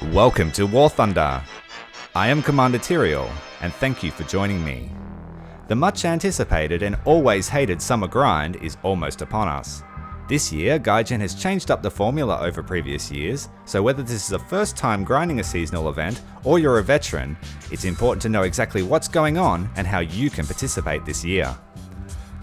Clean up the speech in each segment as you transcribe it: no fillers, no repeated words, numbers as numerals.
Welcome to WarThunder. I am Commander Tyrael, and thank you for joining me. The much anticipated and always hated summer grind is almost upon us. This year, Gaijin has changed up the formula over previous years, so whether this is a first time grinding a seasonal event or you're a veteran, it's important to know exactly what's going on and how you can participate this year.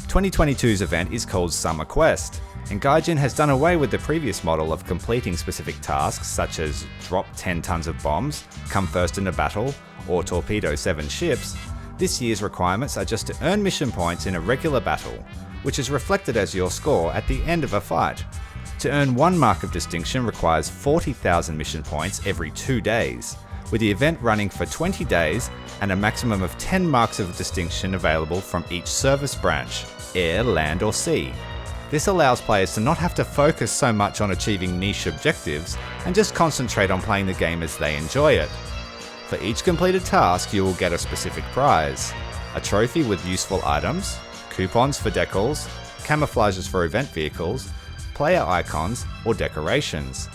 2022's event is called Summer Quest, and Gaijin has done away with the previous model of completing specific tasks such as drop 10 tons of bombs, come first in a battle, or torpedo 7 ships. This year's requirements are just to earn mission points in a regular battle, which is reflected as your score at the end of a fight. To earn one mark of distinction requires 40,000 mission points every 2 days, with the event running for 20 days and a maximum of 10 marks of distinction available from each service branch, air, land or sea. This allows players to not have to focus so much on achieving niche objectives and just concentrate on playing the game as they enjoy it. For each completed task you will get a specific prize, a trophy with useful items, coupons for decals, camouflages for event vehicles, player icons or decorations.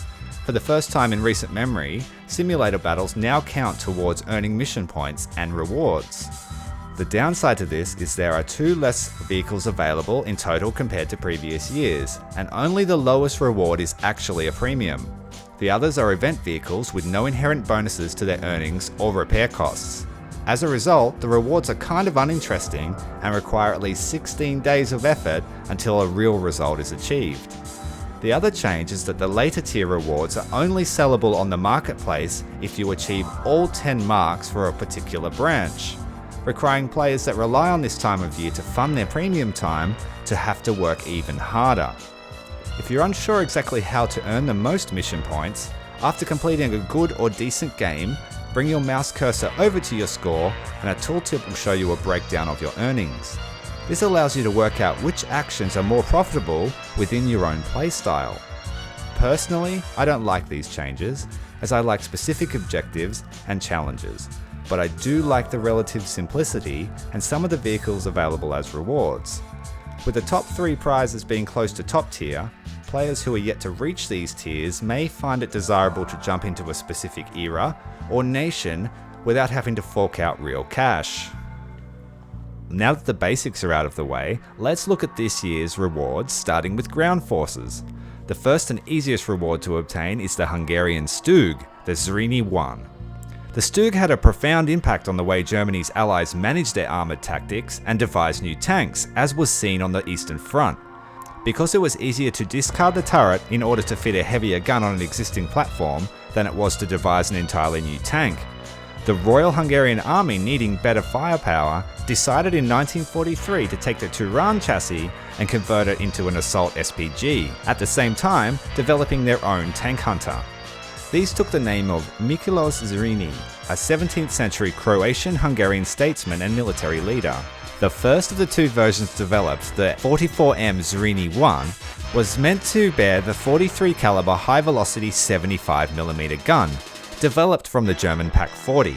For the first time in recent memory, simulator battles now count towards earning mission points and rewards. The downside to this is there are 2 less vehicles available in total compared to previous years, and only the lowest reward is actually a premium. The others are event vehicles with no inherent bonuses to their earnings or repair costs. As a result, the rewards are kind of uninteresting and require at least 16 days of effort until a real result is achieved. The other change is that the later tier rewards are only sellable on the marketplace if you achieve all 10 marks for a particular branch, requiring players that rely on this time of year to fund their premium time to have to work even harder. If you're unsure exactly how to earn the most mission points, after completing a good or decent game, bring your mouse cursor over to your score and a tooltip will show you a breakdown of your earnings. This allows you to work out which actions are more profitable within your own playstyle. Personally, I don't like these changes, as I like specific objectives and challenges, but I do like the relative simplicity and some of the vehicles available as rewards. With the top 3 prizes being close to top tier, players who are yet to reach these tiers may find it desirable to jump into a specific era or nation without having to fork out real cash. Now that the basics are out of the way, let's look at this year's rewards, starting with ground forces. The first and easiest reward to obtain is the Hungarian Stug, the Zrínyi 1. The Stug had a profound impact on the way Germany's allies managed their armoured tactics and devised new tanks, as was seen on the Eastern Front. Because it was easier to discard the turret in order to fit a heavier gun on an existing platform than it was to devise an entirely new tank, the Royal Hungarian Army, needing better firepower, decided in 1943 to take the Turan chassis and convert it into an assault SPG, at the same time developing their own tank hunter. These took the name of Miklós Zrínyi, a 17th century Croatian-Hungarian statesman and military leader. The first of the 2 versions developed, the 44M Zrínyi 1, was meant to bear the 43 caliber high-velocity 75mm gun, developed from the German Pak-40.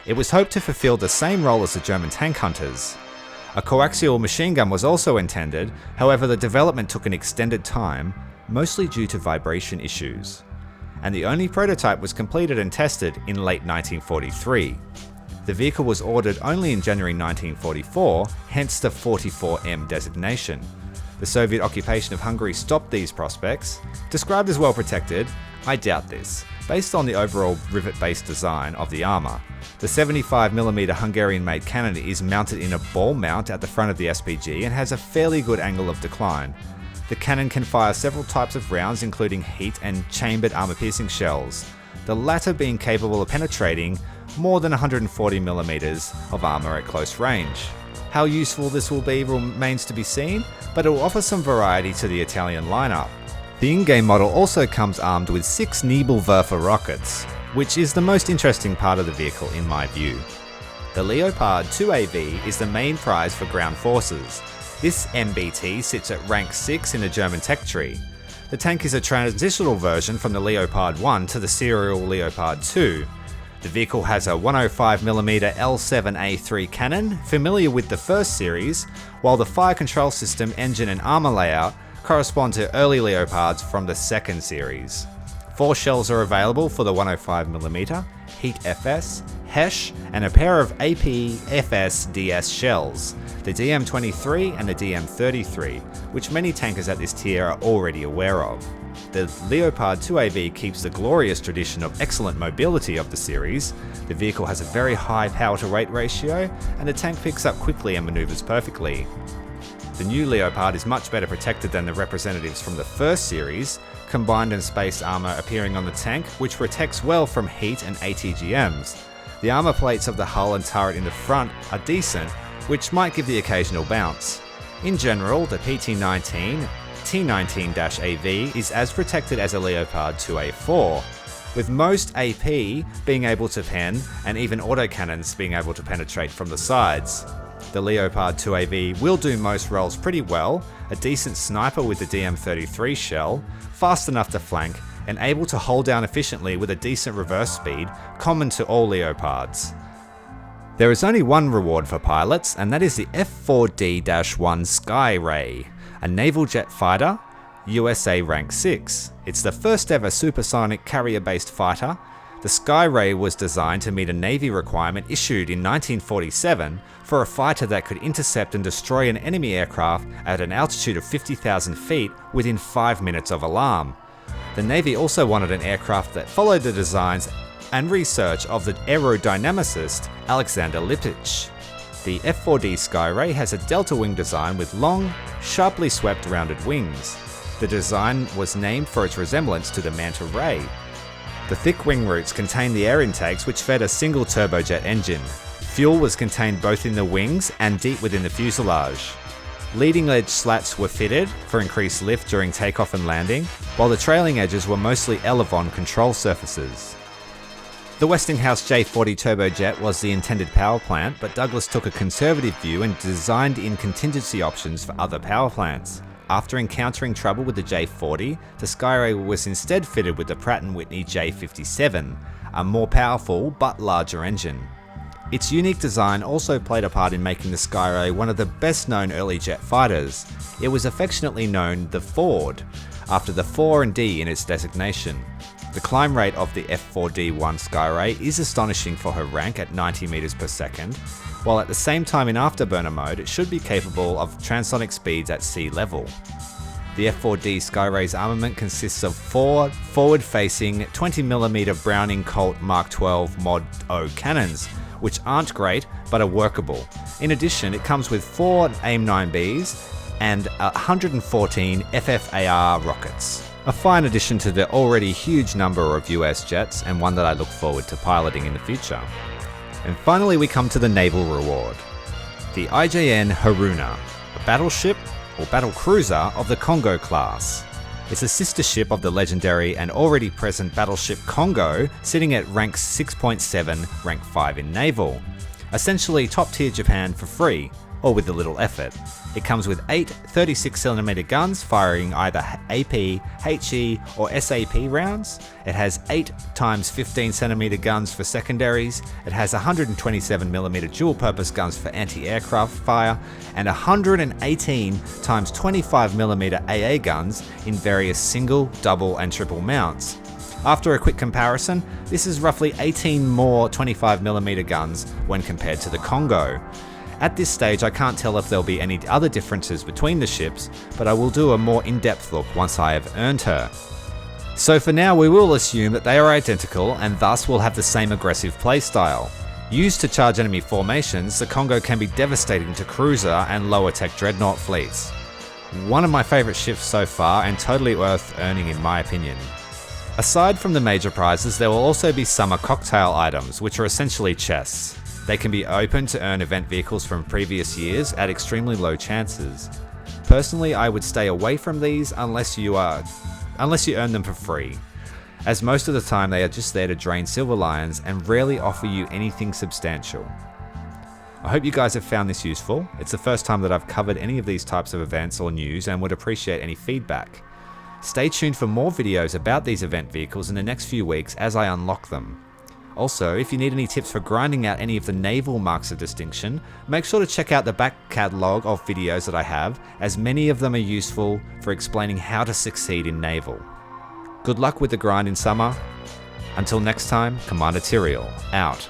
It was hoped to fulfill the same role as the German tank hunters. A coaxial machine gun was also intended, however the development took an extended time, mostly due to vibration issues, and the only prototype was completed and tested in late 1943. The vehicle was ordered only in January 1944, hence the 44M designation. The Soviet occupation of Hungary stopped these prospects. Described as well protected, I doubt this, based on the overall rivet-based design of the armour. The 75mm Hungarian-made cannon is mounted in a ball mount at the front of the SPG and has a fairly good angle of decline. The cannon can fire several types of rounds, including heat and chambered armor-piercing shells, the latter being capable of penetrating more than 140mm of armor at close range. How useful this will be remains to be seen, but it will offer some variety to the Italian lineup. The in-game model also comes armed with 6 Nebelwerfer rockets, which is the most interesting part of the vehicle in my view. The Leopard 2AV is the main prize for ground forces. This MBT sits at rank 6 in the German tech tree. The tank is a transitional version from the Leopard 1 to the serial Leopard 2. The vehicle has a 105mm L7A3 cannon, familiar with the first series, while the fire control system, engine and armour layout correspond to early Leopards from the second series. 4 shells are available for the 105mm, Heat FS, HESH, and a pair of AP FS DS shells, the DM23 and the DM33, which many tankers at this tier are already aware of. The Leopard 2AV keeps the glorious tradition of excellent mobility of the series. The vehicle has a very high power to weight ratio, and the tank picks up quickly and maneuvers perfectly. The new Leopard is much better protected than the representatives from the first series, combined and space armour appearing on the tank, which protects well from heat and ATGMs. The armour plates of the hull and turret in the front are decent, which might give the occasional bounce. In general, the PT-19 T19-AV is as protected as a Leopard 2A4, with most AP being able to pen and even autocannons being able to penetrate from the sides. The Leopard 2AV will do most roles pretty well, a decent sniper with the DM33 shell, fast enough to flank, and able to hold down efficiently with a decent reverse speed, common to all Leopards. There is only one reward for pilots, and that is the F4D-1 Skyray, a naval jet fighter, USA rank 6. It's the first ever supersonic carrier-based fighter. The Skyray was designed to meet a Navy requirement issued in 1947 for a fighter that could intercept and destroy an enemy aircraft at an altitude of 50,000 feet within 5 minutes of alarm. The Navy also wanted an aircraft that followed the designs and research of the aerodynamicist Alexander Lippisch. The F4D Skyray has a delta wing design with long, sharply swept rounded wings. The design was named for its resemblance to the manta ray. The thick wing roots contained the air intakes which fed a single turbojet engine. Fuel was contained both in the wings and deep within the fuselage. Leading edge slats were fitted for increased lift during takeoff and landing, while the trailing edges were mostly Elevon control surfaces. The Westinghouse J40 turbojet was the intended power plant, but Douglas took a conservative view and designed in contingency options for other power plants. After encountering trouble with the J40, the Skyray was instead fitted with the Pratt & Whitney J57, a more powerful but larger engine. Its unique design also played a part in making the Skyray one of the best known early jet fighters. It was affectionately known the Ford, after the 4 and D in its designation. The climb rate of the F4D-1 Skyray is astonishing for her rank at 90 meters per second, while at the same time in afterburner mode it should be capable of transonic speeds at sea level. The F4D Skyray's armament consists of 4 forward-facing 20mm Browning Colt Mark 12 Mod O cannons, which aren't great but are workable. In addition, it comes with 4 AIM-9Bs and 114 FFAR rockets. A fine addition to the already huge number of US jets, and one that I look forward to piloting in the future. And finally we come to the naval reward. The IJN Haruna, a battleship or battle cruiser of the Kongo class. It's a sister ship of the legendary and already present battleship Kongo, sitting at rank 6.7, rank 5 in naval. Essentially top tier Japan for free, or with a little effort. It comes with 8 36mm guns firing either AP, HE or SAP rounds. It has 8 times 15cm guns for secondaries. It has 127mm dual purpose guns for anti-aircraft fire and 118 times 25mm AA guns in various single, double and triple mounts. After a quick comparison, this is roughly 18 more 25mm guns when compared to the Kongo. At this stage I can't tell if there'll be any other differences between the ships, but I will do a more in-depth look once I have earned her. So for now we will assume that they are identical and thus will have the same aggressive playstyle. Used to charge enemy formations, the Kongo can be devastating to cruiser and lower tech dreadnought fleets. One of my favourite ships so far and totally worth earning in my opinion. Aside from the major prizes, there will also be summer cocktail items, which are essentially chests. They can be opened to earn event vehicles from previous years at extremely low chances. Personally, I would stay away from these unless you earn them for free, as most of the time they are just there to drain silver lions and rarely offer you anything substantial. I hope you guys have found this useful. It's the first time that I've covered any of these types of events or news and would appreciate any feedback. Stay tuned for more videos about these event vehicles in the next few weeks as I unlock them. Also, if you need any tips for grinding out any of the naval marks of distinction, make sure to check out the back catalogue of videos that I have, as many of them are useful for explaining how to succeed in naval. Good luck with the grind in summer. Until next time, Commander Tyrael, out.